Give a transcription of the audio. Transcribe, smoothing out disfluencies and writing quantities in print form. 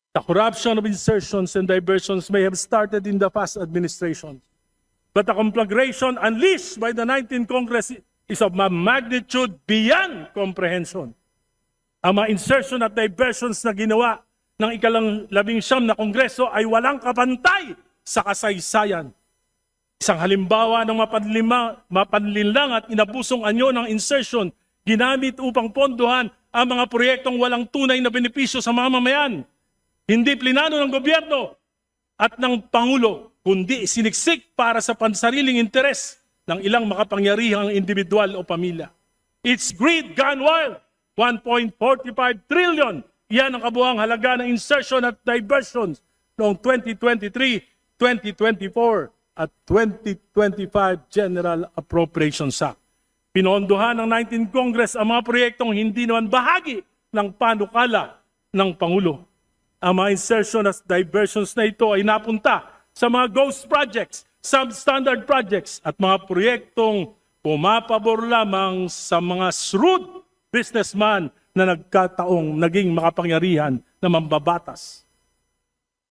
The corruption of insertions and diversions may have started in the past administration, but the conflagration unleashed by the 19th Congress is of a magnitude beyond comprehension. Ang mga insertion at diversions na ginawa ng ika-19 na Kongreso ay walang kapantay sa kasaysayan. Isang halimbawa ng mapanlinlang at inabusong anyo ng insertion ginamit upang pondohan ang mga proyektong walang tunay na benepisyo sa mamamayan. Hindi plinano ng gobyerno at ng Pangulo, kundi siniksik para sa pansariling interes ng ilang makapangyarihang individual o pamilya. It's greed gone wild. 1.45 trillion. Yan ang kabuuang halaga ng insertion at diversions noong 2023, 2024 at 2025 General Appropriations Act. Pinondohan ng 19th Congress ang mga proyektong hindi naman bahagi ng panukala ng Pangulo. Ang mga insertion at diversions na ito ay napunta sa mga ghost projects, substandard projects at mga proyektong pumapabor lamang sa mga shrewd businessman na nagkataong naging makapangyarihan na mambabatas.